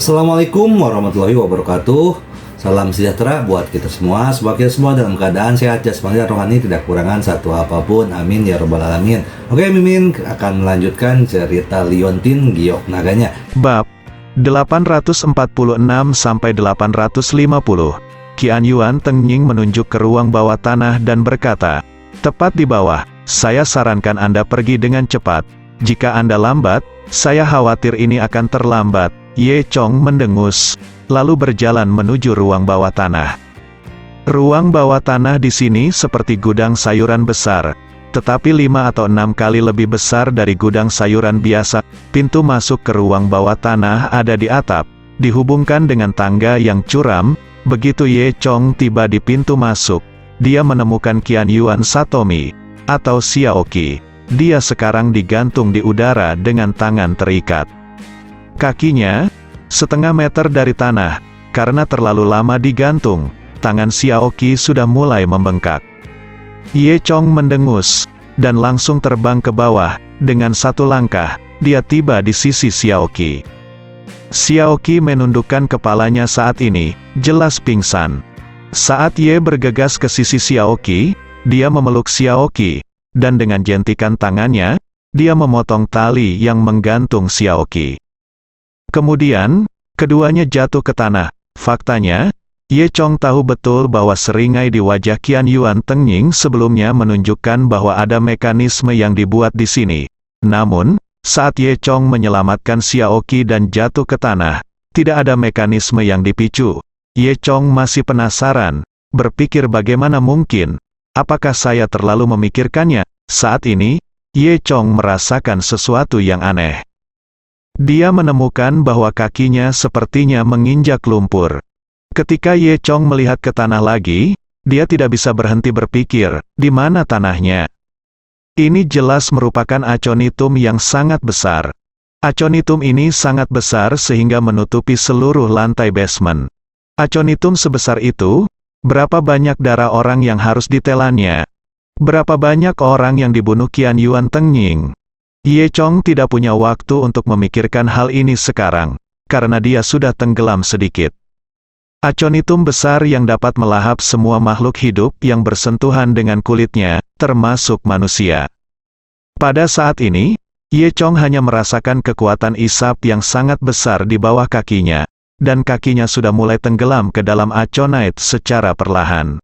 Assalamualaikum warahmatullahi wabarakatuh. Salam sejahtera buat kita semua. Semoga kita semua dalam keadaan sehat jasmani dan rohani, tidak kekurangan satu apapun. Amin ya robbal alamin. Oke, Mimin akan melanjutkan cerita Liontin Giok Naganya. Bab 846 sampai 850. Qian Yuan Tengying menunjuk ke ruang bawah tanah dan berkata, "Tepat di bawah, saya sarankan Anda pergi dengan cepat. Jika Anda lambat, saya khawatir ini akan terlambat." Ye Chong mendengus, lalu berjalan menuju ruang bawah tanah. Ruang bawah tanah di sini seperti gudang sayuran besar, tetapi 5 atau 6 kali lebih besar dari gudang sayuran biasa. Pintu masuk ke ruang bawah tanah ada di atap, dihubungkan dengan tangga yang curam. Begitu Ye Chong tiba di pintu masuk, dia menemukan Qian Yuan Satomi, atau Xiaoqi. Dia sekarang digantung di udara dengan tangan terikat. Kakinya, setengah meter dari tanah, karena terlalu lama digantung, tangan Xiaoqi sudah mulai membengkak. Ye Chong mendengus, dan langsung terbang ke bawah. Dengan satu langkah, dia tiba di sisi Xiaoqi. Xiaoqi menundukkan kepalanya saat ini, jelas pingsan. Saat Ye bergegas ke sisi Xiaoqi, dia memeluk Xiaoqi, dan dengan jentikan tangannya, dia memotong tali yang menggantung Xiaoqi. Kemudian, keduanya jatuh ke tanah. Faktanya, Ye Chong tahu betul bahwa seringai di wajah Qian Yuan Tengying sebelumnya menunjukkan bahwa ada mekanisme yang dibuat di sini. Namun, saat Ye Chong menyelamatkan Xiaoqi dan jatuh ke tanah, tidak ada mekanisme yang dipicu. Ye Chong masih penasaran, berpikir bagaimana mungkin, apakah saya terlalu memikirkannya? Saat ini, Ye Chong merasakan sesuatu yang aneh. Dia menemukan bahwa kakinya sepertinya menginjak lumpur. Ketika Ye Chong melihat ke tanah lagi, dia tidak bisa berhenti berpikir, di mana tanahnya? Ini jelas merupakan aconitum yang sangat besar. Aconitum ini sangat besar sehingga menutupi seluruh lantai basement. Aconitum sebesar itu, berapa banyak darah orang yang harus ditelannya? Berapa banyak orang yang dibunuh Qian Yuan Tengying? Ye Chong tidak punya waktu untuk memikirkan hal ini sekarang, karena dia sudah tenggelam sedikit. Aconitum besar yang dapat melahap semua makhluk hidup yang bersentuhan dengan kulitnya, termasuk manusia. Pada saat ini, Ye Chong hanya merasakan kekuatan isap yang sangat besar di bawah kakinya, dan kakinya sudah mulai tenggelam ke dalam aconite secara perlahan.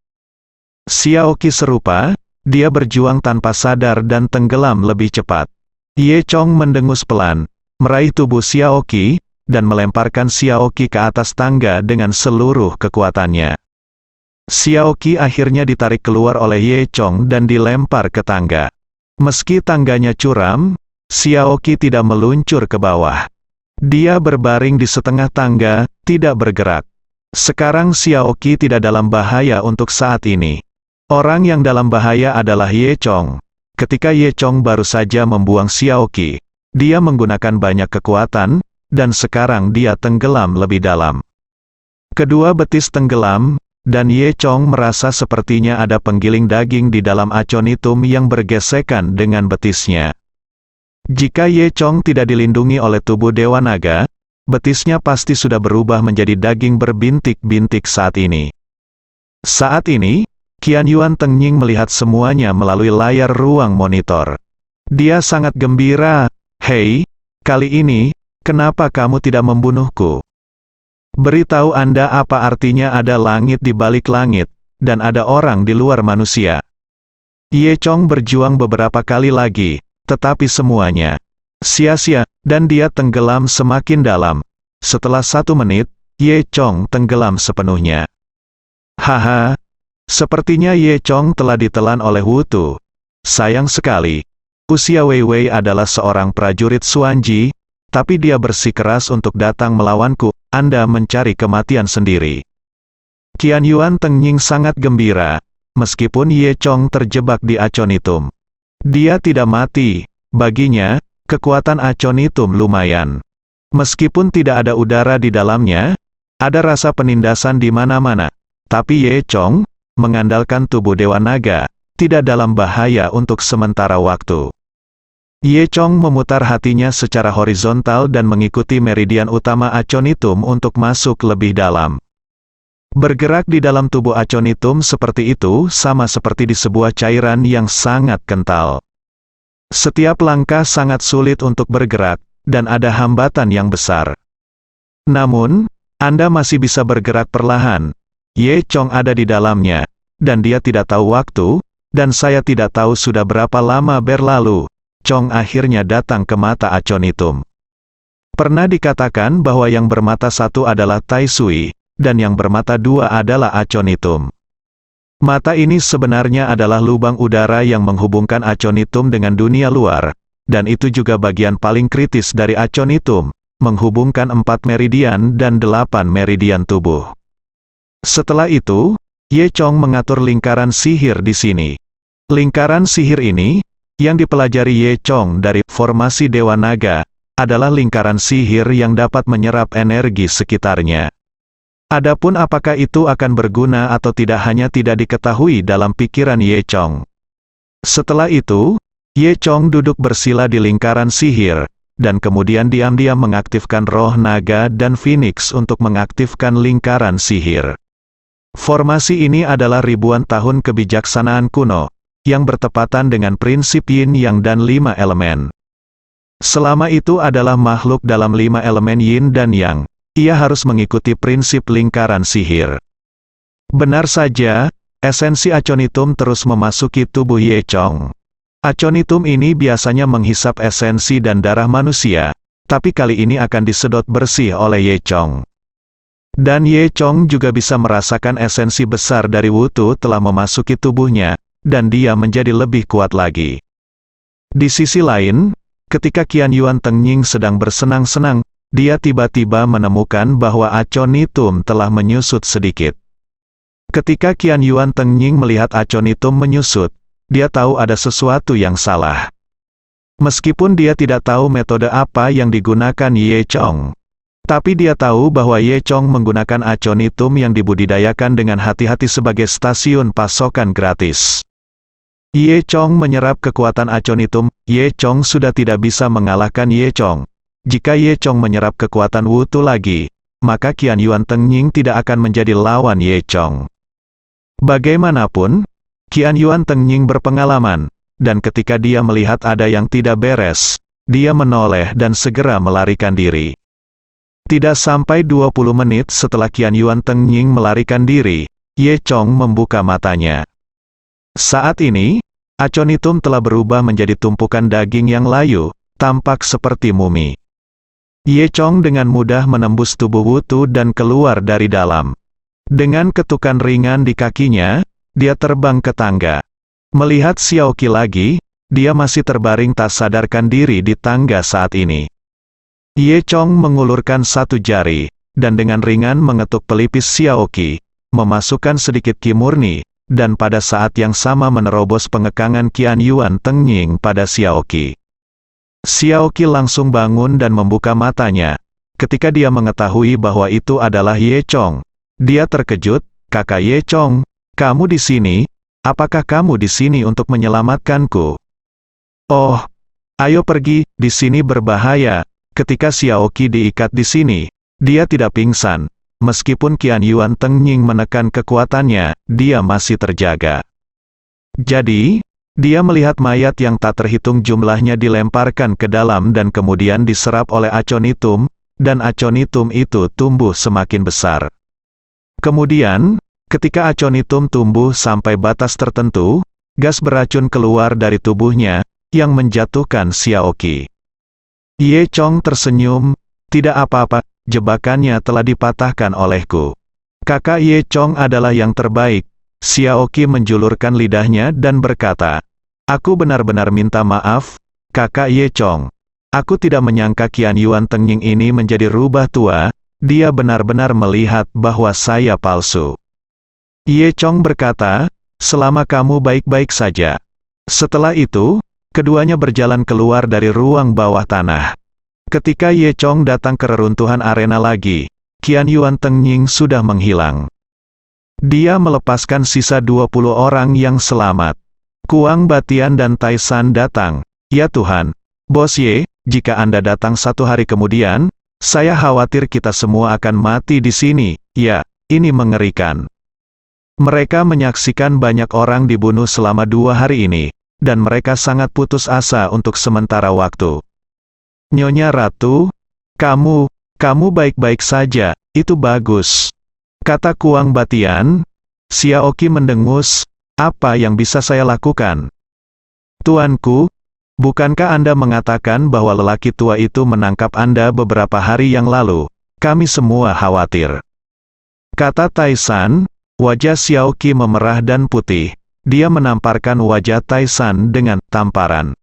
Xiaoqi serupa, dia berjuang tanpa sadar dan tenggelam lebih cepat. Ye Chong mendengus pelan, meraih tubuh Xiaoqi, dan melemparkan Xiaoqi ke atas tangga dengan seluruh kekuatannya. Xiaoqi akhirnya ditarik keluar oleh Ye Chong dan dilempar ke tangga. Meski tangganya curam, Xiaoqi tidak meluncur ke bawah. Dia berbaring di setengah tangga, tidak bergerak. Sekarang Xiaoqi tidak dalam bahaya untuk saat ini. Orang yang dalam bahaya adalah Ye Chong. Ketika Ye Chong baru saja membuang Xiaoqi, dia menggunakan banyak kekuatan, dan sekarang dia tenggelam lebih dalam. Kedua betis tenggelam, dan Ye Chong merasa sepertinya ada penggiling daging di dalam aconitum yang bergesekan dengan betisnya. Jika Ye Chong tidak dilindungi oleh tubuh Dewa Naga, betisnya pasti sudah berubah menjadi daging berbintik-bintik saat ini. Saat ini, Qian Yuan Tengying melihat semuanya melalui layar ruang monitor. Dia sangat gembira. "Hei, kali ini, kenapa kamu tidak membunuhku? Beritahu Anda apa artinya ada langit di balik langit, dan ada orang di luar manusia." Ye Chong berjuang beberapa kali lagi, tetapi semuanya sia-sia, dan dia tenggelam semakin dalam. Setelah 1 menit, Ye Chong tenggelam sepenuhnya. Haha. Sepertinya Ye Chong telah ditelan oleh Wutu. Sayang sekali. Usia Wei Wei adalah seorang prajurit Xuanji, tapi dia bersikeras untuk datang melawanku. Anda mencari kematian sendiri. Qian Yuan Tengying sangat gembira, meskipun Ye Chong terjebak di aconitum. Dia tidak mati. Baginya, kekuatan aconitum lumayan. Meskipun tidak ada udara di dalamnya, ada rasa penindasan di mana-mana. Tapi Ye Chong, mengandalkan tubuh Dewa Naga, tidak dalam bahaya untuk sementara waktu. Ye Chong memutar hatinya secara horizontal dan mengikuti meridian utama aconitum untuk masuk lebih dalam. Bergerak di dalam tubuh aconitum seperti itu sama seperti di sebuah cairan yang sangat kental. Setiap langkah sangat sulit untuk bergerak, dan ada hambatan yang besar. Namun, Anda masih bisa bergerak perlahan. Ye Chong ada di dalamnya, dan dia tidak tahu waktu, dan saya tidak tahu sudah berapa lama berlalu. Chong akhirnya datang ke mata aconitum. Pernah dikatakan bahwa yang bermata satu adalah Tai Sui, dan yang bermata dua adalah aconitum. Mata ini sebenarnya adalah lubang udara yang menghubungkan aconitum dengan dunia luar, dan itu juga bagian paling kritis dari aconitum, menghubungkan 4 meridian dan 8 meridian tubuh. Setelah itu, Ye Chong mengatur lingkaran sihir di sini. Lingkaran sihir ini, yang dipelajari Ye Chong dari formasi Dewa Naga, adalah lingkaran sihir yang dapat menyerap energi sekitarnya. Adapun apakah itu akan berguna atau tidak hanya tidak diketahui dalam pikiran Ye Chong. Setelah itu, Ye Chong duduk bersila di lingkaran sihir, dan kemudian diam-diam mengaktifkan roh naga dan phoenix untuk mengaktifkan lingkaran sihir. Formasi ini adalah ribuan tahun kebijaksanaan kuno, yang bertepatan dengan prinsip yin yang dan 5 elemen. Selama itu adalah makhluk dalam 5 elemen yin dan yang, ia harus mengikuti prinsip lingkaran sihir. Benar saja, esensi aconitum terus memasuki tubuh Ye Chong. Aconitum ini biasanya menghisap esensi dan darah manusia, tapi kali ini akan disedot bersih oleh Ye Chong. Dan Ye Chong juga bisa merasakan esensi besar dari Wutu telah memasuki tubuhnya, dan dia menjadi lebih kuat lagi. Di sisi lain, ketika Qian Yuan Tengnying sedang bersenang-senang, dia tiba-tiba menemukan bahwa aconitum telah menyusut sedikit. Ketika Qian Yuan Tengnying melihat aconitum menyusut, dia tahu ada sesuatu yang salah. Meskipun dia tidak tahu metode apa yang digunakan Ye Chong, tapi dia tahu bahwa Ye Chong menggunakan aconitum yang dibudidayakan dengan hati-hati sebagai stasiun pasokan gratis. Ye Chong menyerap kekuatan aconitum. Ye Chong sudah tidak bisa mengalahkan Ye Chong. Jika Ye Chong menyerap kekuatan Wutu lagi, maka Qian Yuan Tengnying tidak akan menjadi lawan Ye Chong. Bagaimanapun, Qian Yuan Tengnying berpengalaman, dan ketika dia melihat ada yang tidak beres, dia menoleh dan segera melarikan diri. Tidak sampai 20 menit setelah Qian Yuan Tengnying melarikan diri, Ye Chong membuka matanya. Saat ini, aconitum telah berubah menjadi tumpukan daging yang layu, tampak seperti mumi. Ye Chong dengan mudah menembus tubuh Wutu dan keluar dari dalam. Dengan ketukan ringan di kakinya, dia terbang ke tangga. Melihat Xiao Qi lagi, dia masih terbaring tak sadarkan diri di tangga saat ini. Ye Chong mengulurkan satu jari, dan dengan ringan mengetuk pelipis Xiao Qi, memasukkan sedikit qi murni, dan pada saat yang sama menerobos pengekangan Qian Yuan Tengnying pada Xiao Qi. Xiao Qi langsung bangun dan membuka matanya. Ketika dia mengetahui bahwa itu adalah Ye Chong, dia terkejut. "Kakak Ye Chong, kamu di sini? Apakah kamu di sini untuk menyelamatkanku?" "Oh, ayo pergi, di sini berbahaya." Ketika Xiao Qi diikat di sini, dia tidak pingsan. Meskipun Qian Yuan Tengnying menekan kekuatannya, dia masih terjaga. Jadi, dia melihat mayat yang tak terhitung jumlahnya dilemparkan ke dalam dan kemudian diserap oleh aconitum, dan aconitum itu tumbuh semakin besar. Kemudian, ketika aconitum tumbuh sampai batas tertentu, gas beracun keluar dari tubuhnya, yang menjatuhkan Xiao Qi. Ye Chong tersenyum, "Tidak apa-apa. Jebakannya telah dipatahkan olehku. Kakak Ye Chong adalah yang terbaik." Xiao Qi menjulurkan lidahnya dan berkata, "Aku benar-benar minta maaf, Kakak Ye Chong. Aku tidak menyangka Qian Yuan Tengnying ini menjadi rubah tua, dia benar-benar melihat bahwa saya palsu." Ye Chong berkata, "Selama kamu baik-baik saja." Setelah itu, keduanya berjalan keluar dari ruang bawah tanah. Ketika Ye Chong datang ke reruntuhan arena lagi, Qian Yuan Tengnying sudah menghilang. Dia melepaskan sisa 20 orang yang selamat. Kuang Batian dan Tai San datang. "Ya Tuhan, Bos Ye, jika Anda datang 1 hari kemudian, saya khawatir kita semua akan mati di sini. Ya, ini mengerikan. Mereka menyaksikan banyak orang dibunuh selama 2 hari ini, dan mereka sangat putus asa untuk sementara waktu. Nyonya Ratu, kamu baik-baik saja, itu bagus. Kata Kuang Batian. Xiaoqi mendengus, apa yang bisa saya lakukan? Tuanku, bukankah Anda mengatakan bahwa lelaki tua itu menangkap Anda beberapa hari yang lalu? Kami semua khawatir. Kata Taisan. Wajah Xiaoqi memerah dan putih. Dia menamparkan wajah Taisan dengan tamparan.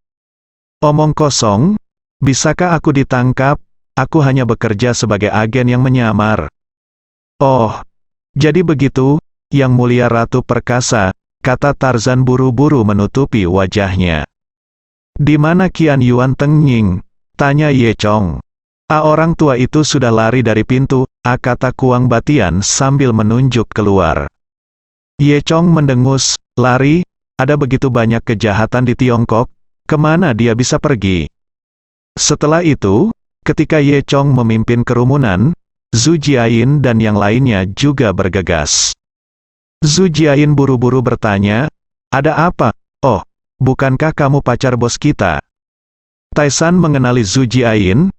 Omong kosong, bisakah aku ditangkap? Aku hanya bekerja sebagai agen yang menyamar. Oh, jadi begitu, Yang Mulia Ratu Perkasa, kata Tarzan buru-buru menutupi wajahnya. Di mana Qian Yuan Tengying? Tanya Ye Chong. Orang tua itu sudah lari dari pintu, kata Kuang Batian sambil menunjuk keluar. Ye Chong mendengus, lari? Ada begitu banyak kejahatan di Tiongkok, kemana dia bisa pergi? Setelah itu, ketika Ye Chong memimpin kerumunan, Zhu Jiayin dan yang lainnya juga bergegas. Zhu Jiayin buru-buru bertanya, ada apa? Oh, bukankah kamu pacar bos kita? Taisan mengenali Zhu Jiayin.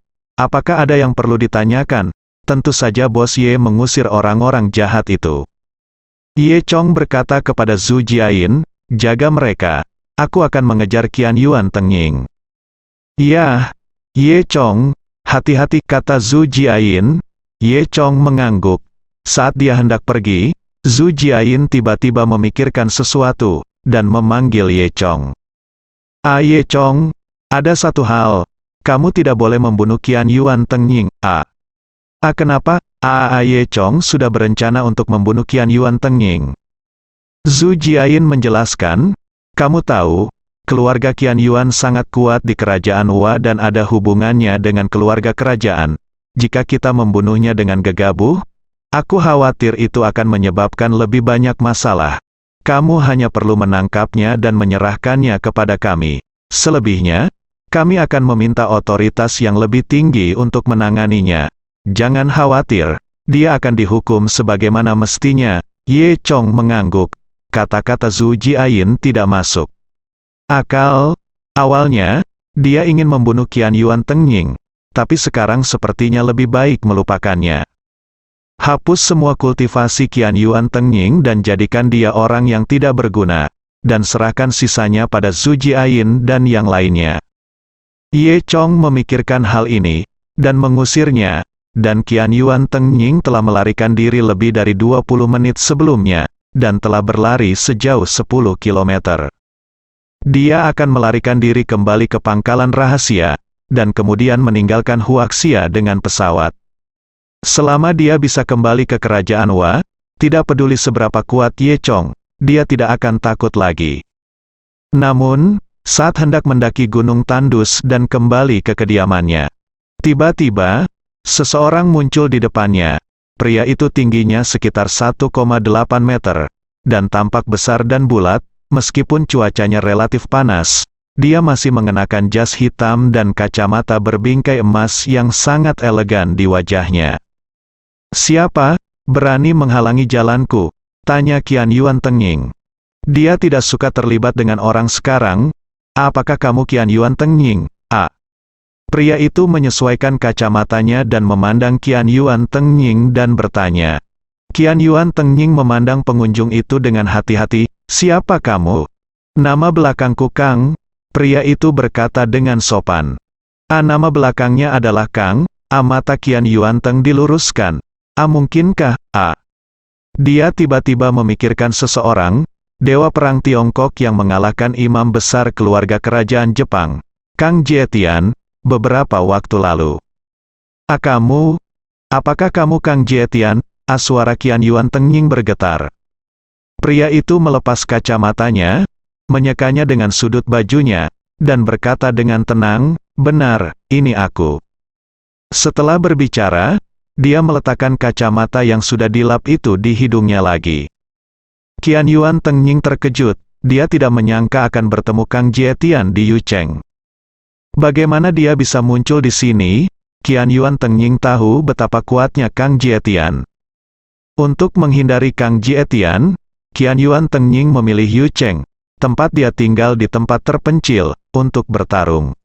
Apakah ada yang perlu ditanyakan? Tentu saja Bos Ye mengusir orang-orang jahat itu. Ye Chong berkata kepada Zhu Jiayin, jaga mereka. Aku akan mengejar Qian Yuan Tengying. Ya, Ye Chong, hati-hati, kata Zhu Jiayin. Ye Chong mengangguk. Saat dia hendak pergi, Zhu Jiayin tiba-tiba memikirkan sesuatu, dan memanggil Ye Chong. Ye Chong, ada satu hal. Kamu tidak boleh membunuh Qian Yuan Tengying. Kenapa? Ye Chong sudah berencana untuk membunuh Qian Yuan Tengying. Zhu Jiayin menjelaskan, kamu tahu, keluarga Qian Yuan sangat kuat di kerajaan Wa dan ada hubungannya dengan keluarga kerajaan. Jika kita membunuhnya dengan gegabah, aku khawatir itu akan menyebabkan lebih banyak masalah. Kamu hanya perlu menangkapnya dan menyerahkannya kepada kami. Selebihnya, kami akan meminta otoritas yang lebih tinggi untuk menanganinya. Jangan khawatir, dia akan dihukum sebagaimana mestinya. Ye Chong mengangguk. Kata-kata Zhu Jiayin tidak masuk akal. Awalnya, dia ingin membunuh Qian Yuan Tengying, tapi sekarang sepertinya lebih baik melupakannya. Hapus semua kultivasi Qian Yuan Tengying dan jadikan dia orang yang tidak berguna, dan serahkan sisanya pada Zhu Jiayin dan yang lainnya. Ye Chong memikirkan hal ini, dan mengusirnya, dan Qian Yuan Tengying telah melarikan diri lebih dari 20 menit sebelumnya, dan telah berlari sejauh 10 kilometer. Dia akan melarikan diri kembali ke pangkalan rahasia, dan kemudian meninggalkan Huaxia dengan pesawat. Selama dia bisa kembali ke kerajaan Wa, tidak peduli seberapa kuat Ye Chong, dia tidak akan takut lagi. Namun, saat hendak mendaki Gunung Tandus dan kembali ke kediamannya, tiba-tiba, seseorang muncul di depannya. Pria itu tingginya sekitar 1,8 meter, dan tampak besar dan bulat, meskipun cuacanya relatif panas. Dia masih mengenakan jas hitam dan kacamata berbingkai emas yang sangat elegan di wajahnya. Siapa berani menghalangi jalanku? Tanya Qian Yuan Tengying. Dia tidak suka terlibat dengan orang sekarang. Apakah kamu Qian Yuan Tengying? Pria itu menyesuaikan kacamatanya dan memandang Qian Yuan Tengying dan bertanya. Qian Yuan Tengying memandang pengunjung itu dengan hati-hati. Siapa kamu? Nama belakangku Kang. Pria itu berkata dengan sopan. Nama belakangnya adalah Kang. Mata Qian Yuan Teng diluruskan. Mungkinkah? Dia tiba-tiba memikirkan seseorang, dewa perang Tiongkok yang mengalahkan imam besar keluarga kerajaan Jepang, Kang Jietian, beberapa waktu lalu. Kamu? Apakah kamu Kang Jietian? Suara Qian Yuan Tengying bergetar. Pria itu melepas kacamatanya, menyekanya dengan sudut bajunya, dan berkata dengan tenang, benar, ini aku. Setelah berbicara, dia meletakkan kacamata yang sudah dilap itu di hidungnya lagi. Qian Yuan Tengying terkejut, dia tidak menyangka akan bertemu Kang Jietian di Yucheng. Bagaimana dia bisa muncul di sini? Qian Yuan Tengying tahu betapa kuatnya Kang Jietian. Untuk menghindari Kang Jietian, Qian Yuan Tengying memilih Yu Cheng, tempat dia tinggal di tempat terpencil, untuk bertarung.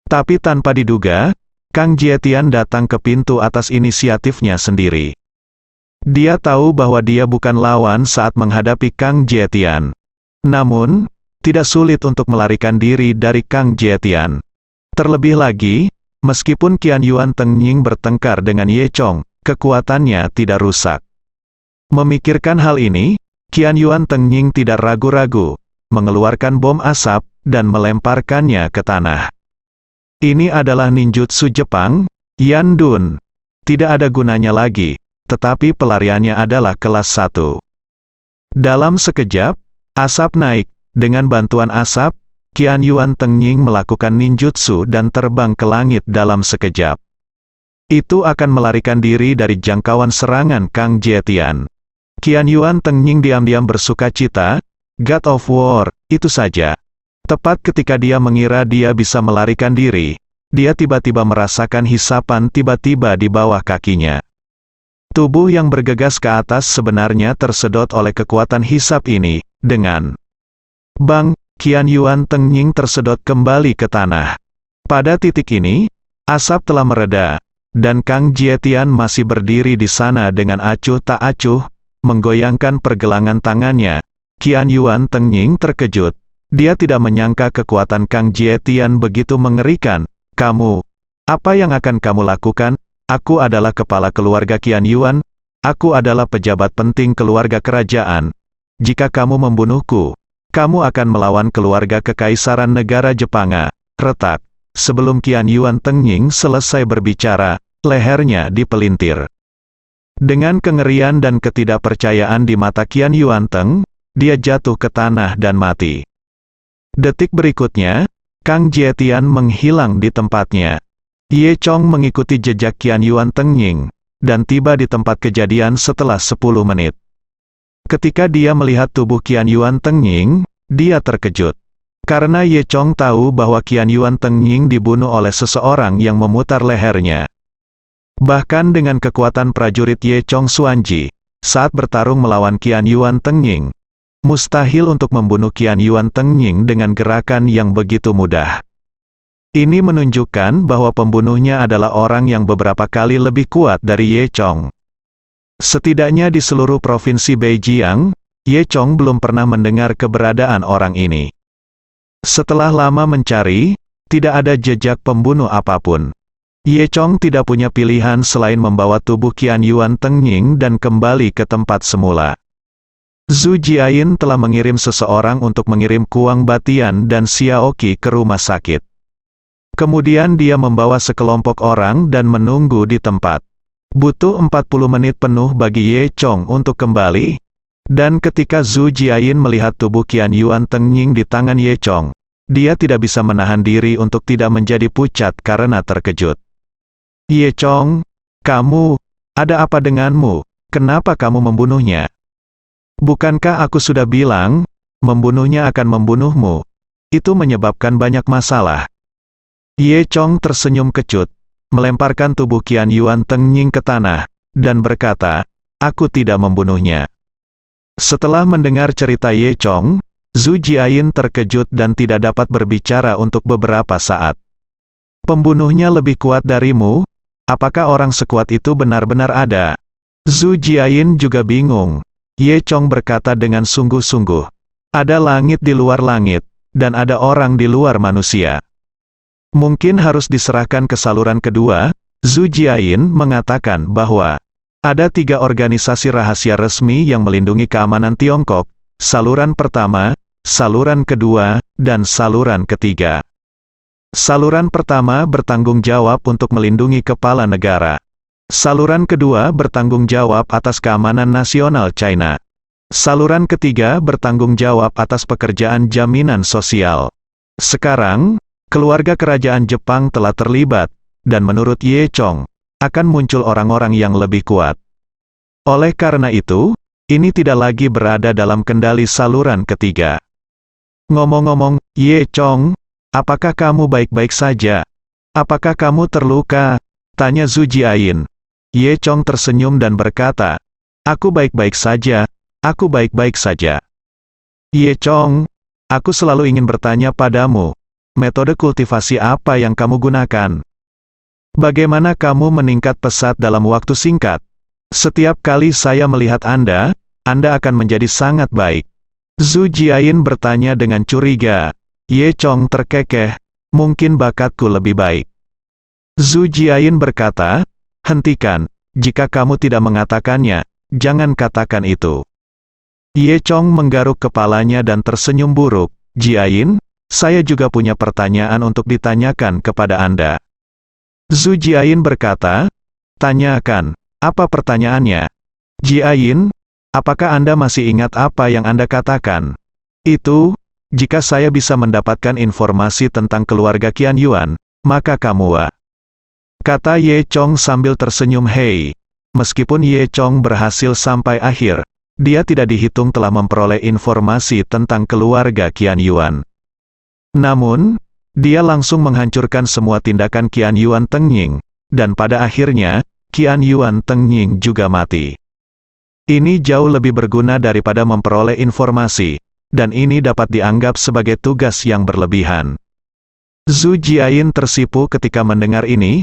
Tapi tanpa diduga, Kang Jietian datang ke pintu atas inisiatifnya sendiri. Dia tahu bahwa dia bukan lawan saat menghadapi Kang Jietian. Namun, tidak sulit untuk melarikan diri dari Kang Jietian. Terlebih lagi, meskipun Qian Yuan Tengying bertengkar dengan Ye Chong, kekuatannya tidak rusak. Memikirkan hal ini, Qian Yuan Tengying tidak ragu-ragu, mengeluarkan bom asap, dan melemparkannya ke tanah. Ini adalah ninjutsu Jepang, Yan Dun. Tidak ada gunanya lagi, tetapi pelariannya adalah kelas 1. Dalam sekejap, asap naik. Dengan bantuan asap, Qian Yuan Tengying melakukan ninjutsu dan terbang ke langit dalam sekejap. Itu akan melarikan diri dari jangkauan serangan Kang Jietian. Qian Yuan Tengying diam-diam bersukacita, God of War, itu saja. Tepat ketika dia mengira dia bisa melarikan diri, dia tiba-tiba merasakan hisapan tiba-tiba di bawah kakinya. Tubuh yang bergegas ke atas sebenarnya tersedot oleh kekuatan hisap ini, dengan bang, Qian Yuan Tengying tersedot kembali ke tanah. Pada titik ini, asap telah mereda, dan Kang Jietian masih berdiri di sana dengan acuh tak acuh, menggoyangkan pergelangan tangannya. Qian Yuan Tengying terkejut. Dia tidak menyangka kekuatan Kang Jietian begitu mengerikan. Kamu, apa yang akan kamu lakukan? Aku adalah kepala keluarga Qian Yuan. Aku adalah pejabat penting keluarga kerajaan. Jika kamu membunuhku, kamu akan melawan keluarga kekaisaran negara Jepanga. Retak. Sebelum Qian Yuan Tengying selesai berbicara, lehernya dipelintir. Dengan kengerian dan ketidakpercayaan di mata Qian Yuan Teng, dia jatuh ke tanah dan mati. Detik berikutnya, Kang Jietian menghilang di tempatnya. Ye Chong mengikuti jejak Qian Yuan Tengying, dan tiba di tempat kejadian setelah 10 menit. Ketika dia melihat tubuh Qian Yuan Tengying, dia terkejut. Karena Ye Chong tahu bahwa Qian Yuan Tengying dibunuh oleh seseorang yang memutar lehernya. Bahkan dengan kekuatan prajurit Ye Chong Xuanji, saat bertarung melawan Qian Yuan Tengying, mustahil untuk membunuh Qian Yuan Tengying dengan gerakan yang begitu mudah. Ini menunjukkan bahwa pembunuhnya adalah orang yang beberapa kali lebih kuat dari Ye Chong. Setidaknya di seluruh provinsi Beijiang, Ye Chong belum pernah mendengar keberadaan orang ini. Setelah lama mencari, tidak ada jejak pembunuh apapun. Ye Chong tidak punya pilihan selain membawa tubuh Qian Yuan Tengying dan kembali ke tempat semula. Zhu Jiayin telah mengirim seseorang untuk mengirim Kuang Batian dan Xiaoqi ke rumah sakit. Kemudian dia membawa sekelompok orang dan menunggu di tempat. Butuh 40 menit penuh bagi Ye Chong untuk kembali. Dan ketika Zhu Jiayin melihat tubuh Qian Yuan Tengying di tangan Ye Chong, dia tidak bisa menahan diri untuk tidak menjadi pucat karena terkejut. Ye Chong, kamu, ada apa denganmu? Kenapa kamu membunuhnya? Bukankah aku sudah bilang, membunuhnya akan membunuhmu? Itu menyebabkan banyak masalah. Ye Chong tersenyum kecut, melemparkan tubuh Qian Yuan Tengying ke tanah, dan berkata, aku tidak membunuhnya. Setelah mendengar cerita Ye Chong, Zhu Jiayin terkejut dan tidak dapat berbicara untuk beberapa saat. Pembunuhnya lebih kuat darimu? Apakah orang sekuat itu benar-benar ada? Zhu Jiayin juga bingung. Ye Chong berkata dengan sungguh-sungguh, ada langit di luar langit, dan ada orang di luar manusia. Mungkin harus diserahkan ke saluran kedua. Zhu Jiayin mengatakan bahwa ada 3 organisasi rahasia resmi yang melindungi keamanan Tiongkok, saluran pertama, saluran kedua, dan saluran ketiga. Saluran pertama bertanggung jawab untuk melindungi kepala negara. Saluran kedua bertanggung jawab atas keamanan nasional China. Saluran ketiga bertanggung jawab atas pekerjaan jaminan sosial. Sekarang, keluarga kerajaan Jepang telah terlibat, dan menurut Ye Chong, akan muncul orang-orang yang lebih kuat. Oleh karena itu, ini tidak lagi berada dalam kendali saluran ketiga. Ngomong-ngomong, Ye Chong, apakah kamu baik-baik saja? Apakah kamu terluka? Tanya Zhu Jiayin. Ye Chong tersenyum dan berkata, aku baik-baik saja, aku baik-baik saja. Ye Chong, aku selalu ingin bertanya padamu, metode kultivasi apa yang kamu gunakan? Bagaimana kamu meningkat pesat dalam waktu singkat? Setiap kali saya melihat Anda akan menjadi sangat baik. Zhu Jiayin bertanya dengan curiga. Ye Chong terkekeh, mungkin bakatku lebih baik. Zhu Jiayin berkata, hentikan, jika kamu tidak mengatakannya, jangan katakan itu. Ye Chong menggaruk kepalanya dan tersenyum buruk. Jiayin, saya juga punya pertanyaan untuk ditanyakan kepada Anda. Zhu Jiayin berkata, tanyakan, apa pertanyaannya? Jiayin, apakah Anda masih ingat apa yang Anda katakan? Itu, jika saya bisa mendapatkan informasi tentang keluarga Qian Yuan, maka kamu kata Ye Chong sambil tersenyum hei. Meskipun Ye Chong berhasil sampai akhir, dia tidak dihitung telah memperoleh informasi tentang keluarga Qian Yuan. Namun, dia langsung menghancurkan semua tindakan Qian Yuan Tengying, dan pada akhirnya, Qian Yuan Tengying juga mati. Ini jauh lebih berguna daripada memperoleh informasi, dan ini dapat dianggap sebagai tugas yang berlebihan. Zhu Jiayin tersipu ketika mendengar ini,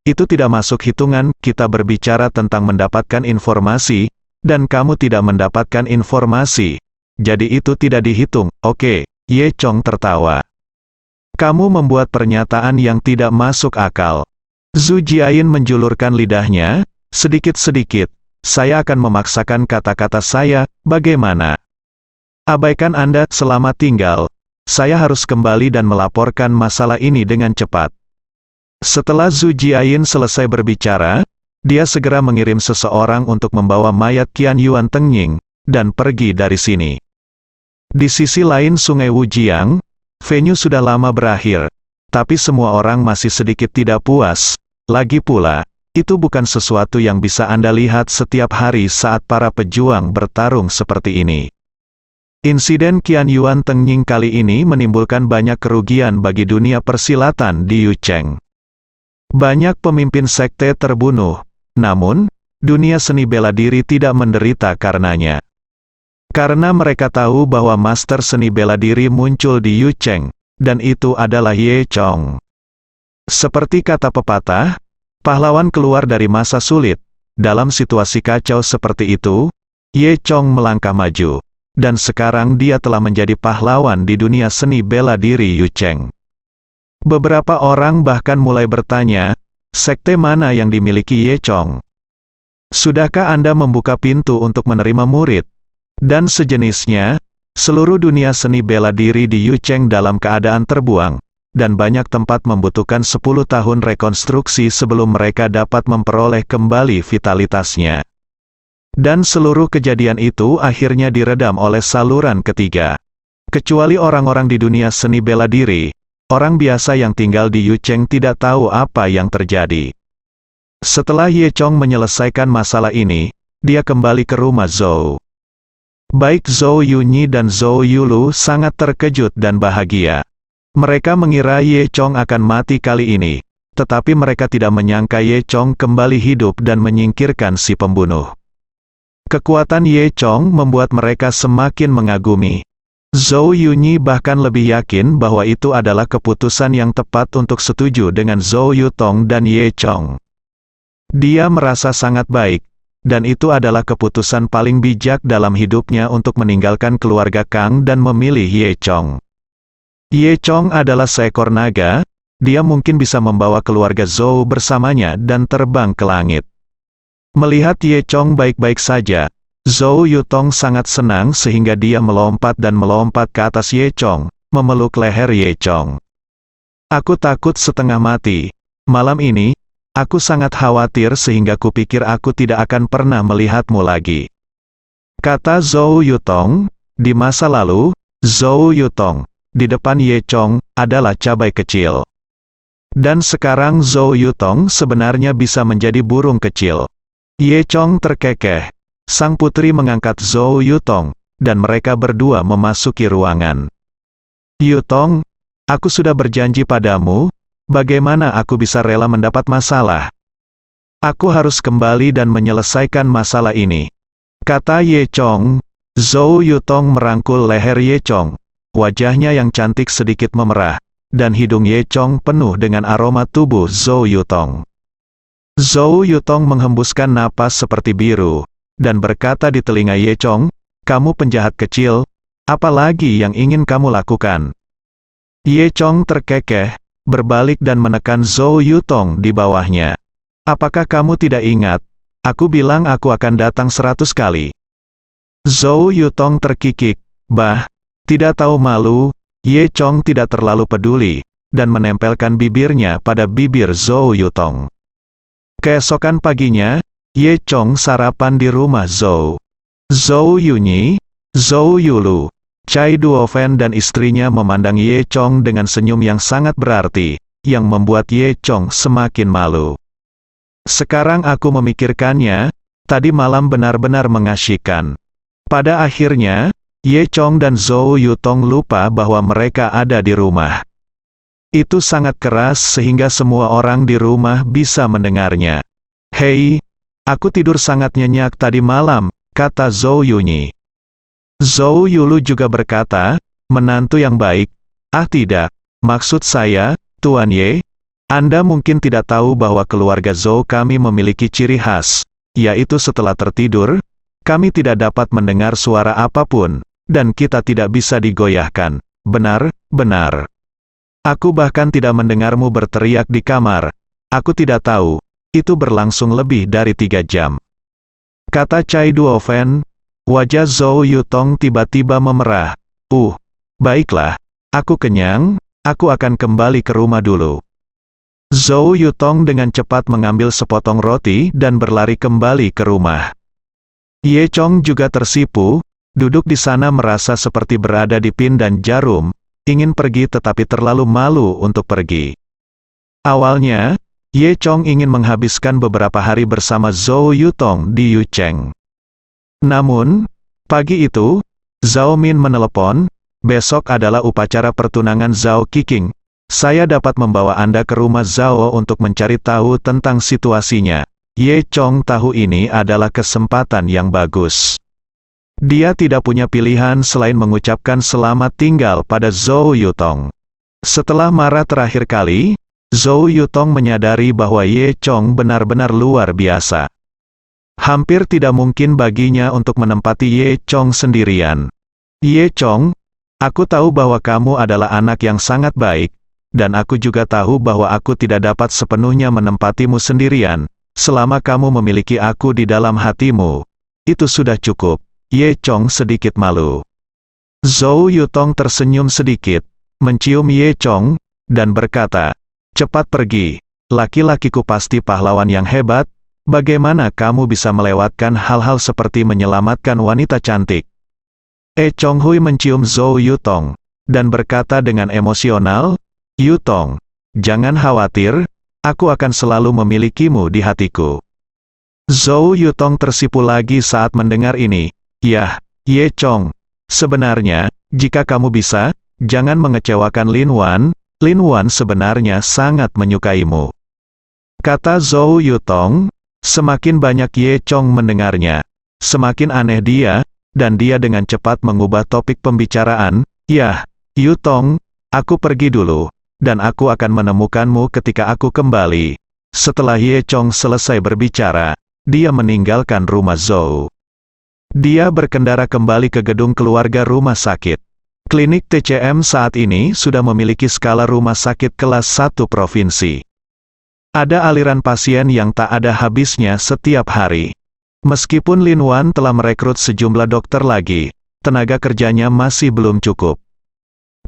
itu tidak masuk hitungan, kita berbicara tentang mendapatkan informasi, dan kamu tidak mendapatkan informasi. Jadi itu tidak dihitung, oke, Ye Chong tertawa. Kamu membuat pernyataan yang tidak masuk akal. Zhu Jiayin menjulurkan lidahnya, sedikit-sedikit, saya akan memaksakan kata-kata saya, bagaimana? Abaikan Anda, selamat tinggal. Saya harus kembali dan melaporkan masalah ini dengan cepat. Setelah Zhu Jiayin selesai berbicara, dia segera mengirim seseorang untuk membawa mayat Qian Yuan Tengying, dan pergi dari sini. Di sisi lain Sungai Wujiang, venue sudah lama berakhir, tapi semua orang masih sedikit tidak puas. Lagi pula, itu bukan sesuatu yang bisa Anda lihat setiap hari saat para pejuang bertarung seperti ini. Insiden Qian Yuan Tengying kali ini menimbulkan banyak kerugian bagi dunia persilatan di Yucheng. Banyak pemimpin sekte terbunuh, namun, dunia seni bela diri tidak menderita karenanya. Karena mereka tahu bahwa master seni bela diri muncul di Yucheng, dan itu adalah Ye Chong. Seperti kata pepatah, pahlawan keluar dari masa sulit. Dalam situasi kacau seperti itu, Ye Chong melangkah maju. Dan sekarang dia telah menjadi pahlawan di dunia seni bela diri Yucheng. Beberapa orang bahkan mulai bertanya, sekte mana yang dimiliki Ye Chong? Sudahkah Anda membuka pintu untuk menerima murid? Dan sejenisnya, seluruh dunia seni bela diri di Yucheng dalam keadaan terbuang, dan banyak tempat membutuhkan 10 tahun rekonstruksi sebelum mereka dapat memperoleh kembali vitalitasnya. Dan seluruh kejadian itu akhirnya diredam oleh saluran ketiga. Kecuali orang-orang di dunia seni bela diri, orang biasa yang tinggal di Yucheng tidak tahu apa yang terjadi. Setelah Ye Chong menyelesaikan masalah ini, dia kembali ke rumah Zhou. Baik Zhou Yunyi dan Zhou Yulu sangat terkejut dan bahagia. Mereka mengira Ye Chong akan mati kali ini, tetapi mereka tidak menyangka Ye Chong kembali hidup dan menyingkirkan si pembunuh. Kekuatan Ye Chong membuat mereka semakin mengagumi. Zhou Yunyi bahkan lebih yakin bahwa itu adalah keputusan yang tepat untuk setuju dengan Zhou Yutong dan Ye Chong. Dia merasa sangat baik, dan itu adalah keputusan paling bijak dalam hidupnya untuk meninggalkan keluarga Kang dan memilih Ye Chong. Ye Chong adalah seekor naga, dia mungkin bisa membawa keluarga Zhou bersamanya dan terbang ke langit. Melihat Ye Chong baik-baik saja, Zhou Yutong sangat senang sehingga dia melompat ke atas Ye Chong, memeluk leher Ye Chong. Aku takut setengah mati. Malam ini, aku sangat khawatir sehingga kupikir aku tidak akan pernah melihatmu lagi. Kata Zhou Yutong, di masa lalu, Zhou Yutong, di depan Ye Chong, adalah cabai kecil. Dan sekarang Zhou Yutong sebenarnya bisa menjadi burung kecil. Ye Chong terkekeh. Sang putri mengangkat Zhou Yutong, dan mereka berdua memasuki ruangan. Yutong, Aku sudah berjanji padamu, bagaimana aku bisa rela mendapat masalah? Aku harus kembali dan menyelesaikan masalah ini. Kata Ye Chong. Zhou Yutong merangkul leher Ye Chong. Wajahnya yang cantik sedikit memerah, dan hidung Ye Chong penuh dengan aroma tubuh Zhou Yutong. Zhou Yutong menghembuskan napas seperti biru, dan berkata di telinga Ye Chong, "Kamu penjahat kecil, apa lagi yang ingin kamu lakukan?" Ye Chong terkekeh, berbalik dan menekan Zhou Yutong di bawahnya. "Apakah kamu tidak ingat? Aku bilang aku akan datang 100 kali. Zhou Yutong terkikik, tidak tahu malu. Ye Chong tidak terlalu peduli, dan menempelkan bibirnya pada bibir Zhou Yutong. Keesokan paginya, Ye Chong sarapan di rumah Zhou. Zhou Yunyi, Zhou Yulu, Cai Duofen dan istrinya memandang Ye Chong dengan senyum yang sangat berarti, yang membuat Ye Chong semakin malu. Sekarang aku memikirkannya, tadi malam benar-benar mengasyikkan. Pada akhirnya, Ye Chong dan Zhou Yutong lupa bahwa mereka ada di rumah. Itu sangat keras sehingga semua orang di rumah bisa mendengarnya. "Hei, aku tidur sangat nyenyak tadi malam," kata Zhou Yunyi. Zhou Yulu juga berkata, "Menantu yang baik." "Ah tidak, maksud saya, Tuan Ye, Anda mungkin tidak tahu bahwa keluarga Zhou kami memiliki ciri khas, yaitu setelah tertidur, kami tidak dapat mendengar suara apapun, dan kita tidak bisa digoyahkan. Benar. Aku bahkan tidak mendengarmu berteriak di kamar. Aku tidak tahu, itu berlangsung lebih dari 3 jam." Kata Cai Duofen. Wajah Zhou Yutong tiba-tiba memerah. Baiklah, aku kenyang, aku akan kembali ke rumah dulu." Zhou Yutong dengan cepat mengambil sepotong roti dan berlari kembali ke rumah. Ye Chong juga tersipu, duduk di sana merasa seperti berada di pin dan jarum, ingin pergi tetapi terlalu malu untuk pergi. Awalnya, Ye Chong ingin menghabiskan beberapa hari bersama Zhou Yutong di Yucheng. Namun, pagi itu, Zhao Min menelepon, "Besok adalah upacara pertunangan Zhao Qiqing. Saya dapat membawa Anda ke rumah Zhao untuk mencari tahu tentang situasinya." Ye Chong tahu ini adalah kesempatan yang bagus. Dia tidak punya pilihan selain mengucapkan selamat tinggal pada Zhou Yutong. Setelah marah terakhir kali, Zhou Yutong menyadari bahwa Ye Chong benar-benar luar biasa. Hampir tidak mungkin baginya untuk menempati Ye Chong sendirian. "Ye Chong, aku tahu bahwa kamu adalah anak yang sangat baik, dan aku juga tahu bahwa aku tidak dapat sepenuhnya menempatimu sendirian. Selama kamu memiliki aku di dalam hatimu, itu sudah cukup." Ye Chong sedikit malu. Zhou Yutong tersenyum sedikit, mencium Ye Chong, dan berkata, "Cepat pergi, laki-lakiku pasti pahlawan yang hebat. Bagaimana kamu bisa melewatkan hal-hal seperti menyelamatkan wanita cantik?" Chong Hui mencium Zhou Yutong, dan berkata dengan emosional, "Yutong, jangan khawatir, aku akan selalu memilikimu di hatiku." Zhou Yutong tersipu lagi saat mendengar ini. "Yah, Ye Chong, sebenarnya, jika kamu bisa, jangan mengecewakan Lin Wan. Lin Wan sebenarnya sangat menyukaimu," kata Zhou Yutong. Semakin banyak Ye Chong mendengarnya, semakin aneh dia, dan dia dengan cepat mengubah topik pembicaraan. "Yah, Yutong, aku pergi dulu, dan aku akan menemukanmu ketika aku kembali." Setelah Ye Chong selesai berbicara, dia meninggalkan rumah Zhou. Dia berkendara kembali ke gedung keluarga rumah sakit. Klinik TCM saat ini sudah memiliki skala rumah sakit kelas 1 provinsi. Ada aliran pasien yang tak ada habisnya setiap hari. Meskipun Lin Wan telah merekrut sejumlah dokter lagi, tenaga kerjanya masih belum cukup.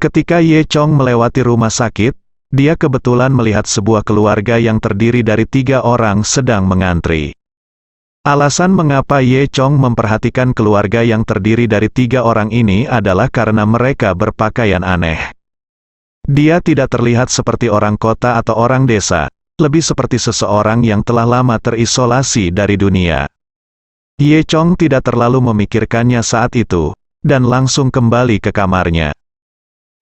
Ketika Ye Chong melewati rumah sakit, dia kebetulan melihat sebuah keluarga yang terdiri dari 3 orang sedang mengantri. Alasan mengapa Ye Chong memperhatikan keluarga yang terdiri dari 3 orang ini adalah karena mereka berpakaian aneh. Dia tidak terlihat seperti orang kota atau orang desa, lebih seperti seseorang yang telah lama terisolasi dari dunia. Ye Chong tidak terlalu memikirkannya saat itu, dan langsung kembali ke kamarnya.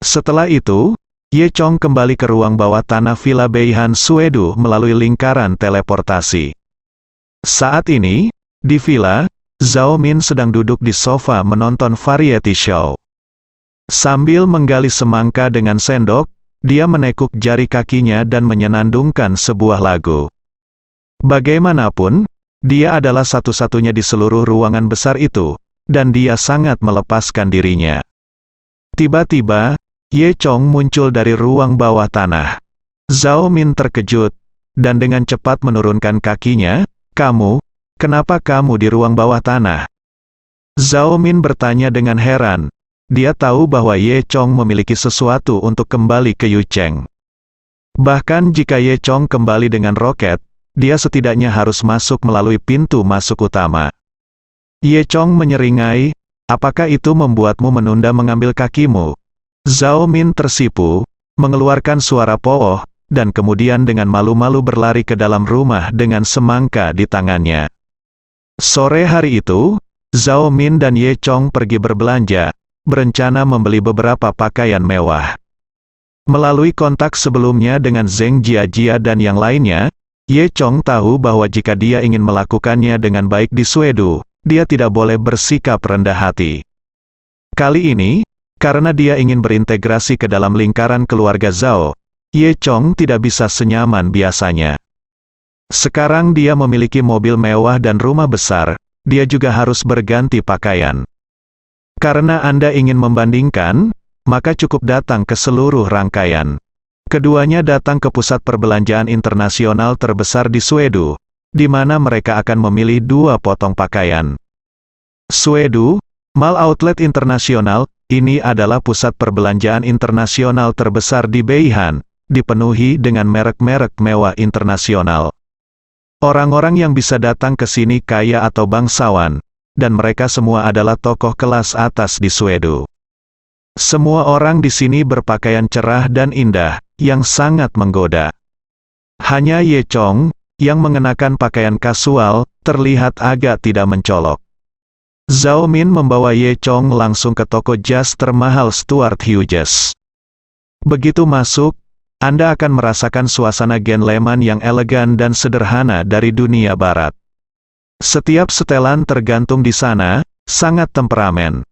Setelah itu, Ye Chong kembali ke ruang bawah tanah Villa Beihan Suedu melalui lingkaran teleportasi. Saat ini, di villa, Zhao Min sedang duduk di sofa menonton variety show. Sambil menggali semangka dengan sendok, dia menekuk jari kakinya dan menyenandungkan sebuah lagu. Bagaimanapun, dia adalah satu-satunya di seluruh ruangan besar itu, dan dia sangat melepaskan dirinya. Tiba-tiba, Ye Chong muncul dari ruang bawah tanah. Zhao Min terkejut, dan dengan cepat menurunkan kakinya, kenapa kamu di ruang bawah tanah?" Zhao Min bertanya dengan heran. Dia tahu bahwa Ye Chong memiliki sesuatu untuk kembali ke Yu Cheng. Bahkan jika Ye Chong kembali dengan roket, dia setidaknya harus masuk melalui pintu masuk utama. Ye Chong menyeringai, "Apakah itu membuatmu menunda mengambil kakimu?" Zhao Min tersipu, mengeluarkan suara pooh, dan kemudian dengan malu-malu berlari ke dalam rumah dengan semangka di tangannya. Sore hari itu, Zhao Min dan Ye Chong pergi berbelanja, berencana membeli beberapa pakaian mewah. Melalui kontak sebelumnya dengan Zheng Jiajia dan yang lainnya, Ye Chong tahu bahwa jika dia ingin melakukannya dengan baik di Suedu, dia tidak boleh bersikap rendah hati. Kali ini, karena dia ingin berintegrasi ke dalam lingkaran keluarga Zhao, Ye Chong tidak bisa senyaman biasanya. Sekarang dia memiliki mobil mewah dan rumah besar, dia juga harus berganti pakaian. Karena Anda ingin membandingkan, maka cukup datang ke seluruh rangkaian. Keduanya datang ke pusat perbelanjaan internasional terbesar di Suedu, di mana mereka akan memilih 2 potong pakaian. Suedu, Mall Outlet Internasional, ini adalah pusat perbelanjaan internasional terbesar di Beihan, dipenuhi dengan merek-merek mewah internasional. Orang-orang yang bisa datang ke sini kaya atau bangsawan, dan mereka semua adalah tokoh kelas atas di Suedu. Semua orang di sini berpakaian cerah dan indah, yang sangat menggoda. Hanya Ye Chong, yang mengenakan pakaian kasual, terlihat agak tidak mencolok. Zhao Min membawa Ye Chong langsung ke toko jas termahal Stuart Hughes. Begitu masuk, Anda akan merasakan suasana gentleman yang elegan dan sederhana dari dunia barat. Setiap setelan tergantung di sana, sangat temperamen.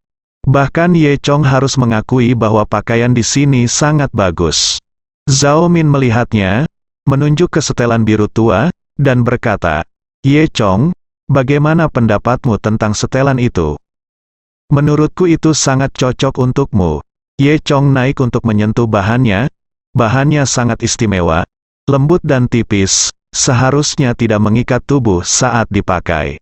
Bahkan Ye Chong harus mengakui bahwa pakaian di sini sangat bagus. Zhao Min melihatnya, menunjuk ke setelan biru tua, dan berkata, "Ye Chong, bagaimana pendapatmu tentang setelan itu?" "Menurutku itu sangat cocok untukmu." Ye Chong naik untuk menyentuh bahannya. Bahannya sangat istimewa, lembut dan tipis, seharusnya tidak mengikat tubuh saat dipakai.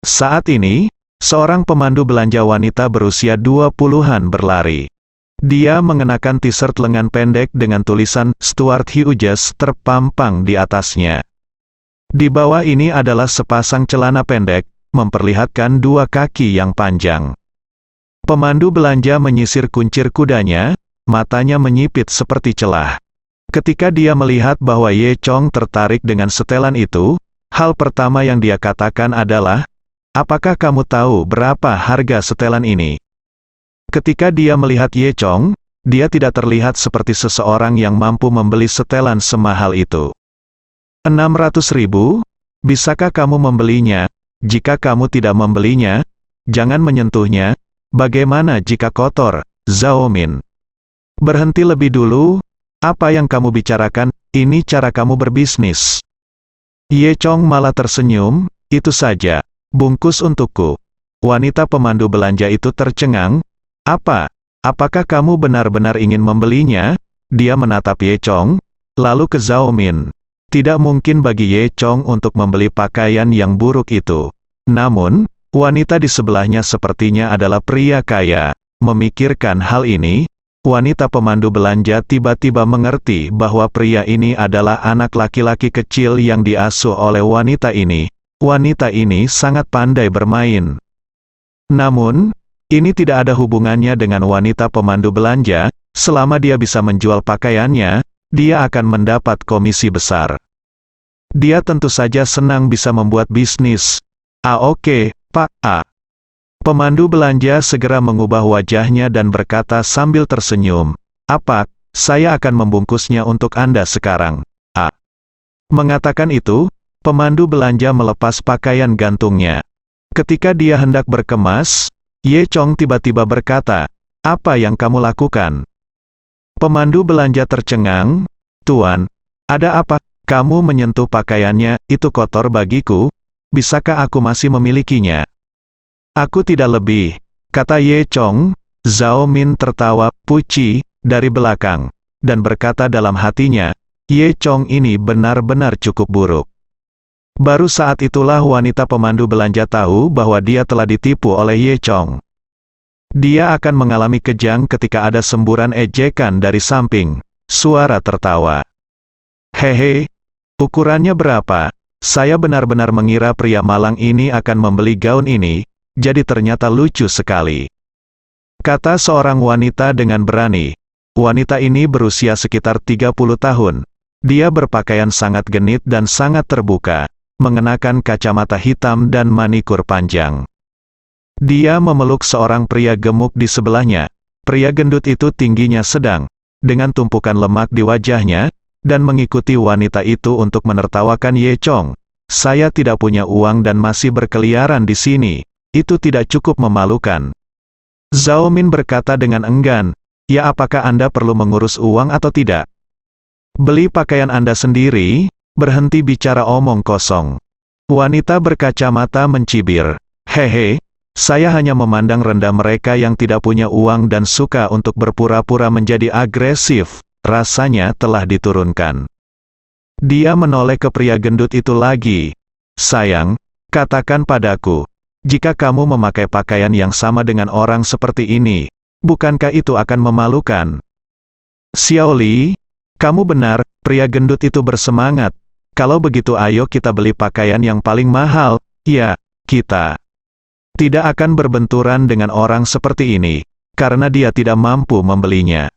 Saat ini, seorang pemandu belanja wanita berusia 20-an berlari. Dia mengenakan t-shirt lengan pendek dengan tulisan Stuart Hughes terpampang di atasnya. Di bawah ini adalah sepasang celana pendek, memperlihatkan 2 kaki yang panjang. Pemandu belanja menyisir kuncir kudanya, matanya menyipit seperti celah. Ketika dia melihat bahwa Ye Chong tertarik dengan setelan itu, hal pertama yang dia katakan adalah, "Apakah kamu tahu berapa harga setelan ini?" Ketika dia melihat Ye Chong, dia tidak terlihat seperti seseorang yang mampu membeli setelan semahal itu. 600.000, bisakah kamu membelinya? Jika kamu tidak membelinya, jangan menyentuhnya. Bagaimana jika kotor, Zhao Min? Berhenti lebih dulu, apa yang kamu bicarakan, ini cara kamu berbisnis. Ye Chong malah tersenyum, itu saja, bungkus untukku. Wanita pemandu belanja itu tercengang, apakah kamu benar-benar ingin membelinya? Dia menatap Ye Chong, lalu ke Zhao Min. Tidak mungkin bagi Ye Chong untuk membeli pakaian yang buruk itu. Namun, wanita di sebelahnya sepertinya adalah pria kaya. Memikirkan hal ini, wanita pemandu belanja tiba-tiba mengerti bahwa pria ini adalah anak laki-laki kecil yang diasuh oleh wanita ini. Wanita ini sangat pandai bermain. Namun, ini tidak ada hubungannya dengan wanita pemandu belanja. Selama dia bisa menjual pakaiannya, dia akan mendapat komisi besar. Dia tentu saja senang bisa membuat bisnis. Oke, Pak A. Pemandu belanja segera mengubah wajahnya dan berkata sambil tersenyum, Saya akan membungkusnya untuk Anda sekarang. A. Mengatakan itu, pemandu belanja melepas pakaian gantungnya. Ketika dia hendak berkemas, Ye Chong tiba-tiba berkata, "Apa yang kamu lakukan?" Pemandu belanja tercengang, "Tuan, ada apa? Kamu menyentuh pakaiannya, itu kotor bagiku. Bisakah aku masih memilikinya?" "Aku tidak lebih," kata Ye Chong. Zhao Min tertawa, puci, dari belakang, dan berkata dalam hatinya, Ye Chong ini benar-benar cukup buruk. Baru saat itulah wanita pemandu belanja tahu bahwa dia telah ditipu oleh Ye Chong. Dia akan mengalami kejang ketika ada semburan ejekan dari samping. Suara tertawa. "Hehe, ukurannya berapa? Saya benar-benar mengira pria malang ini akan membeli gaun ini, jadi ternyata lucu sekali," kata seorang wanita dengan berani. Wanita ini berusia sekitar 30 tahun. Dia berpakaian sangat genit dan sangat terbuka, mengenakan kacamata hitam dan manikur panjang. Dia memeluk seorang pria gemuk di sebelahnya. Pria gendut itu tingginya sedang, dengan tumpukan lemak di wajahnya, dan mengikuti wanita itu untuk menertawakan Ye Chong. "Saya tidak punya uang dan masih berkeliaran di sini. Itu tidak cukup memalukan." Zhao Min berkata dengan enggan, "Ya, apakah Anda perlu mengurus uang atau tidak? Beli pakaian Anda sendiri, berhenti bicara omong kosong." Wanita berkacamata mencibir, "Hehe, saya hanya memandang rendah mereka yang tidak punya uang dan suka untuk berpura-pura menjadi agresif." Rasanya telah diturunkan. Dia menoleh ke pria gendut itu lagi. "Sayang, katakan padaku, jika kamu memakai pakaian yang sama dengan orang seperti ini, bukankah itu akan memalukan?" "Xiao Li, kamu benar," pria gendut itu bersemangat. "Kalau begitu ayo kita beli pakaian yang paling mahal. Ya, kita tidak akan berbenturan dengan orang seperti ini, karena dia tidak mampu membelinya."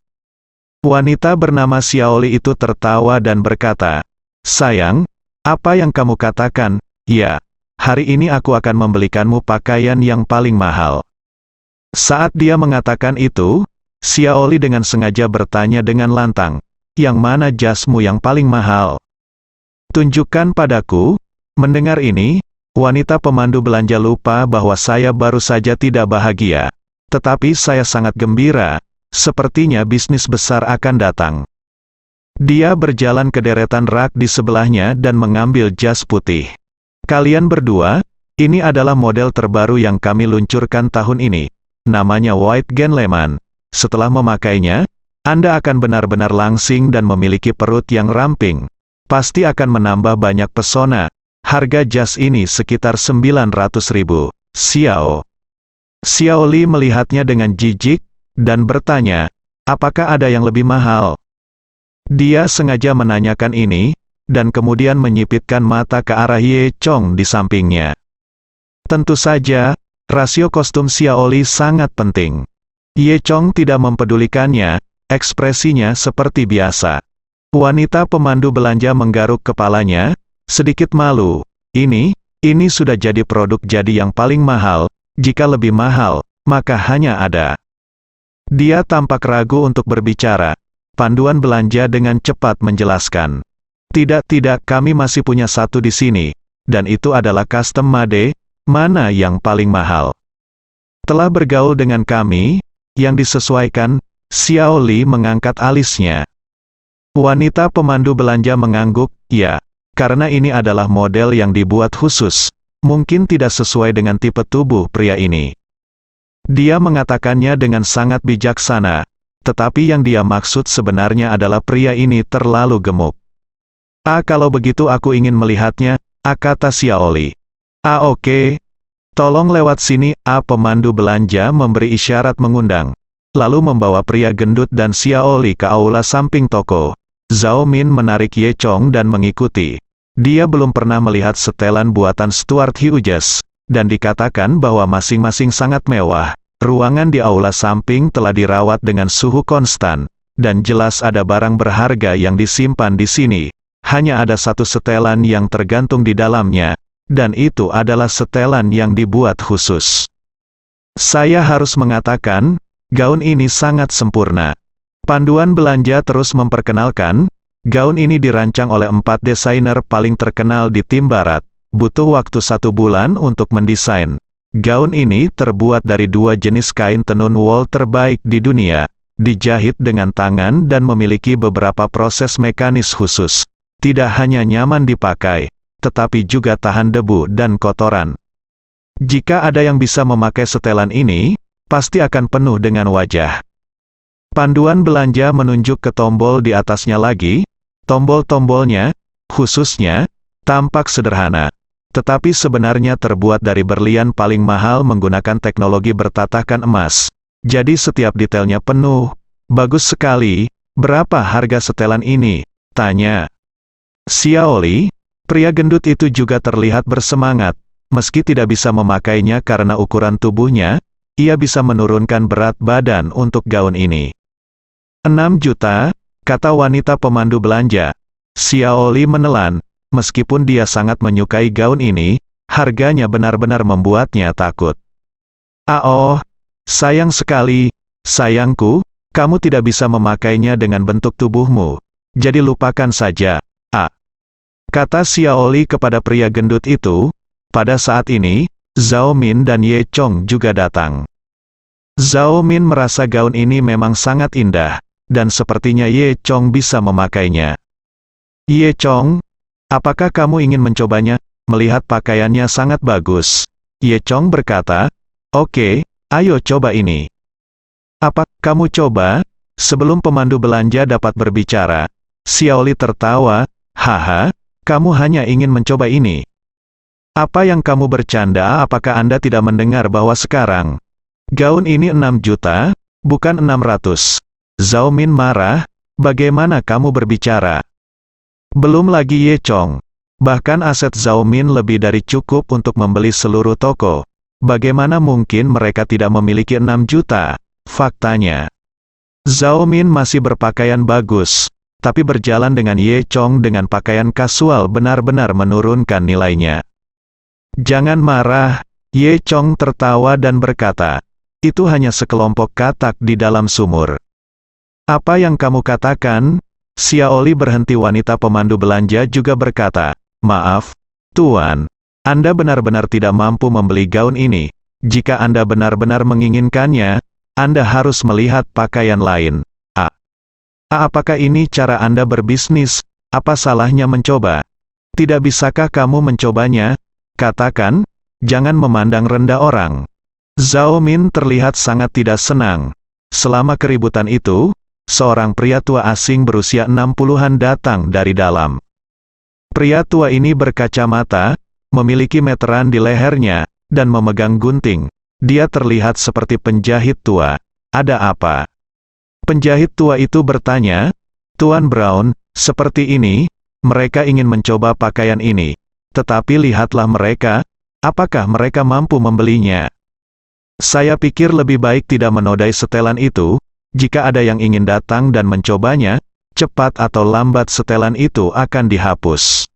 Wanita bernama Xiao Li itu tertawa dan berkata, "Sayang, apa yang kamu katakan? Ya, hari ini aku akan membelikanmu pakaian yang paling mahal." Saat dia mengatakan itu, Xiao Li dengan sengaja bertanya dengan lantang, "Yang mana jasmu yang paling mahal? Tunjukkan padaku." Mendengar ini, wanita pemandu belanja lupa bahwa saya baru saja tidak bahagia. Tetapi saya sangat gembira, sepertinya bisnis besar akan datang. Dia berjalan ke deretan rak di sebelahnya dan mengambil jas putih. "Kalian berdua, ini adalah model terbaru yang kami luncurkan tahun ini. Namanya White Gentleman. Setelah memakainya, Anda akan benar-benar langsing dan memiliki perut yang ramping. Pasti akan menambah banyak pesona. Harga jas ini sekitar 900.000. Xiao Li melihatnya dengan jijik, dan bertanya, "Apakah ada yang lebih mahal?" Dia sengaja menanyakan ini, dan kemudian menyipitkan mata ke arah Ye Chong di sampingnya. Tentu saja, rasio kostum Xiao Li sangat penting. Ye Chong tidak mempedulikannya, ekspresinya seperti biasa. Wanita pemandu belanja menggaruk kepalanya, sedikit malu. Ini sudah jadi produk jadi yang paling mahal. Jika lebih mahal, maka hanya ada." Dia tampak ragu untuk berbicara. Panduan belanja dengan cepat menjelaskan, Tidak, kami masih punya satu di sini, dan itu adalah custom made, mana yang paling mahal. Telah bergaul dengan kami, yang disesuaikan." Xiao Li mengangkat alisnya. Wanita pemandu belanja mengangguk, "Ya, karena ini adalah model yang dibuat khusus, mungkin tidak sesuai dengan tipe tubuh pria ini." Dia mengatakannya dengan sangat bijaksana, tetapi yang dia maksud sebenarnya adalah pria ini terlalu gemuk. Kalau begitu aku ingin melihatnya," kata Xiao Li. Oke. Tolong lewat sini." Pemandu belanja memberi isyarat mengundang, lalu membawa pria gendut dan Xiao Li ke aula samping toko. Zhao Min menarik Ye Chong dan mengikuti. Dia belum pernah melihat setelan buatan Stuart Hughes, dan dikatakan bahwa masing-masing sangat mewah. Ruangan di aula samping telah dirawat dengan suhu konstan, dan jelas ada barang berharga yang disimpan di sini. Hanya ada satu setelan yang tergantung di dalamnya, dan itu adalah setelan yang dibuat khusus. Saya harus mengatakan, gaun ini sangat sempurna. Panduan belanja terus memperkenalkan, gaun ini dirancang oleh 4 desainer paling terkenal di tim barat. Butuh waktu 1 bulan untuk mendesain. Gaun ini terbuat dari 2 jenis kain tenun wol terbaik di dunia, dijahit dengan tangan dan memiliki beberapa proses mekanis khusus. Tidak hanya nyaman dipakai, tetapi juga tahan debu dan kotoran. Jika ada yang bisa memakai setelan ini, pasti akan penuh dengan wajah. Panduan belanja menunjuk ke tombol di atasnya lagi. Tombol-tombolnya, khususnya, tampak sederhana. Tetapi sebenarnya terbuat dari berlian paling mahal menggunakan teknologi bertatahkan emas. Jadi setiap detailnya penuh. Bagus sekali. Berapa harga setelan ini? Tanya Xiaoli. Pria gendut itu juga terlihat bersemangat. Meski tidak bisa memakainya karena ukuran tubuhnya, ia bisa menurunkan berat badan untuk gaun ini. 6 juta, kata wanita pemandu belanja. Xiaoli menelan. Meskipun dia sangat menyukai gaun ini, harganya benar-benar membuatnya takut. Oh, sayang sekali, sayangku, kamu tidak bisa memakainya dengan bentuk tubuhmu. Jadi lupakan saja. Kata Xiaoli kepada pria gendut itu. Pada saat ini, Zhao Min dan Ye Chong juga datang. Zhao Min merasa gaun ini memang sangat indah, dan sepertinya Ye Chong bisa memakainya. Ye Chong, apakah kamu ingin mencobanya? Melihat pakaiannya sangat bagus. Ye Chong berkata, oke, ayo coba ini. Apa, kamu coba? Sebelum pemandu belanja dapat berbicara, Xiaoli tertawa, haha, kamu hanya ingin mencoba ini. Apa yang kamu bercanda? Apakah Anda tidak mendengar bahwa sekarang gaun ini 6 juta, bukan 600? Zhao Min marah, bagaimana kamu berbicara? Belum lagi Ye Chong. Bahkan aset Zhao Min lebih dari cukup untuk membeli seluruh toko. Bagaimana mungkin mereka tidak memiliki 6 juta? Faktanya, Zhao Min masih berpakaian bagus, tapi berjalan dengan Ye Chong dengan pakaian kasual benar-benar menurunkan nilainya. Jangan marah, Ye Chong tertawa dan berkata, itu hanya sekelompok katak di dalam sumur. Apa yang kamu katakan? Xiaoli berhenti. Wanita pemandu belanja juga berkata, maaf, Tuan, Anda benar-benar tidak mampu membeli gaun ini. Jika Anda benar-benar menginginkannya, Anda harus melihat pakaian lain. Apakah ini cara Anda berbisnis? Apa salahnya mencoba? Tidak bisakah kamu mencobanya? Katakan, jangan memandang rendah orang. Zhao Min terlihat sangat tidak senang. Selama keributan itu, seorang pria tua asing berusia 60-an datang dari dalam. Pria tua ini berkacamata, memiliki meteran di lehernya, dan memegang gunting. Dia terlihat seperti penjahit tua. Ada apa? Penjahit tua itu bertanya, Tuan Brown, seperti ini, mereka ingin mencoba pakaian ini. Tetapi lihatlah mereka, apakah mereka mampu membelinya? Saya pikir lebih baik tidak menodai setelan itu. Jika ada yang ingin datang dan mencobanya, cepat atau lambat setelan itu akan dihapus.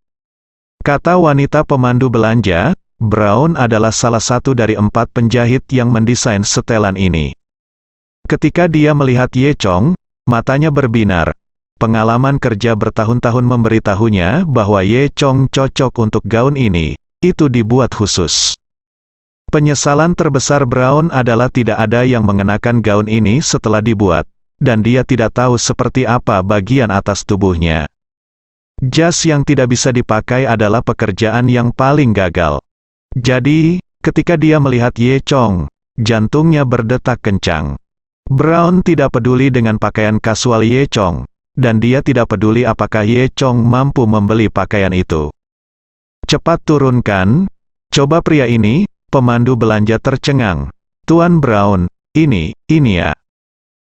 Kata wanita pemandu belanja. Brown adalah salah satu dari 4 penjahit yang mendesain setelan ini. Ketika dia melihat Ye Chong, matanya berbinar. Pengalaman kerja bertahun-tahun memberitahunya bahwa Ye Chong cocok untuk gaun ini. Itu dibuat khusus. Penyesalan terbesar Brown adalah tidak ada yang mengenakan gaun ini setelah dibuat, dan dia tidak tahu seperti apa bagian atas tubuhnya. Jas yang tidak bisa dipakai adalah pekerjaan yang paling gagal. Jadi, ketika dia melihat Ye Chong, jantungnya berdetak kencang. Brown tidak peduli dengan pakaian kasual Ye Chong, dan dia tidak peduli apakah Ye Chong mampu membeli pakaian itu. Cepat turunkan. Coba pria ini. Pemandu belanja tercengang. Tuan Brown, ini ya.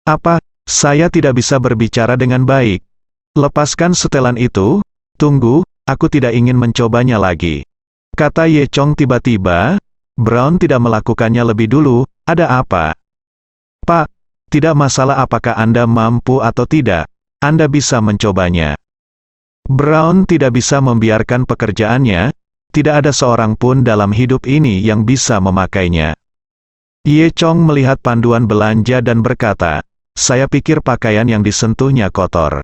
Apa, saya tidak bisa berbicara dengan baik. Lepaskan setelan itu. Tunggu, aku tidak ingin mencobanya lagi. Kata Ye Chong tiba-tiba. Brown tidak melakukannya lebih dulu. Ada apa? Pak, tidak masalah apakah Anda mampu atau tidak. Anda bisa mencobanya. Brown tidak bisa membiarkan pekerjaannya. Tidak ada seorang pun dalam hidup ini yang bisa memakainya. Ye Chong melihat panduan belanja dan berkata, saya pikir pakaian yang disentuhnya kotor.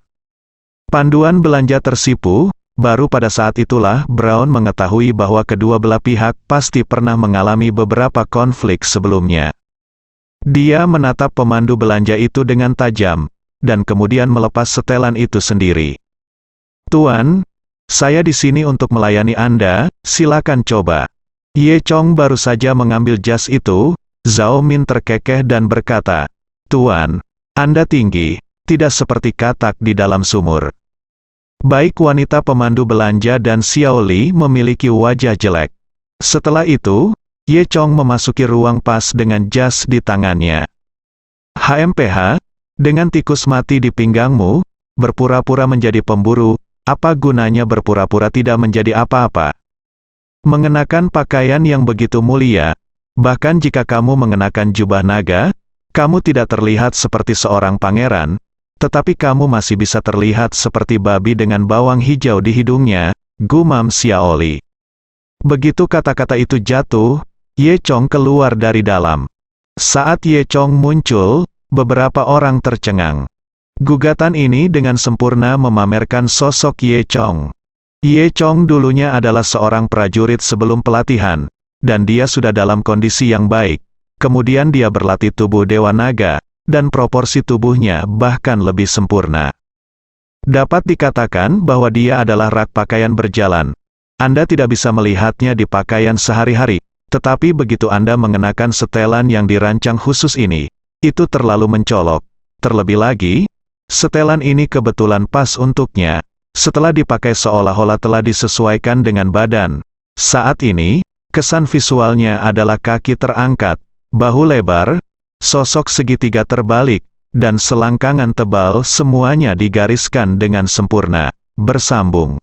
Panduan belanja tersipu, baru pada saat itulah Brown mengetahui bahwa kedua belah pihak pasti pernah mengalami beberapa konflik sebelumnya. Dia menatap pemandu belanja itu dengan tajam, dan kemudian melepas setelan itu sendiri. "Tuan, saya di sini untuk melayani Anda, silakan coba." Ye Chong baru saja mengambil jas itu, Zhao Min terkekeh dan berkata, "Tuan, Anda tinggi, tidak seperti katak di dalam sumur." Baik wanita pemandu belanja dan Xiao Li memiliki wajah jelek. Setelah itu, Ye Chong memasuki ruang pas dengan jas di tangannya. "HMPH, dengan tikus mati di pinggangmu, berpura-pura menjadi pemburu, apa gunanya berpura-pura tidak menjadi apa-apa? Mengenakan pakaian yang begitu mulia, bahkan jika kamu mengenakan jubah naga, kamu tidak terlihat seperti seorang pangeran, tetapi kamu masih bisa terlihat seperti babi dengan bawang hijau di hidungnya," gumam Xiao Li. Begitu kata-kata itu jatuh, Ye Chong keluar dari dalam. Saat Ye Chong muncul, beberapa orang tercengang. Gugatan ini dengan sempurna memamerkan sosok Ye Chong. Ye Chong dulunya adalah seorang prajurit sebelum pelatihan, dan dia sudah dalam kondisi yang baik. Kemudian dia berlatih tubuh Dewa Naga, dan proporsi tubuhnya bahkan lebih sempurna. Dapat dikatakan bahwa dia adalah rak pakaian berjalan. Anda tidak bisa melihatnya di pakaian sehari-hari, tetapi begitu Anda mengenakan setelan yang dirancang khusus ini, itu terlalu mencolok. Terlebih lagi, setelan ini kebetulan pas untuknya, setelah dipakai seolah-olah telah disesuaikan dengan badan. Saat ini, kesan visualnya adalah kaki terangkat, bahu lebar, sosok segitiga terbalik, dan selangkangan tebal semuanya digariskan dengan sempurna, bersambung.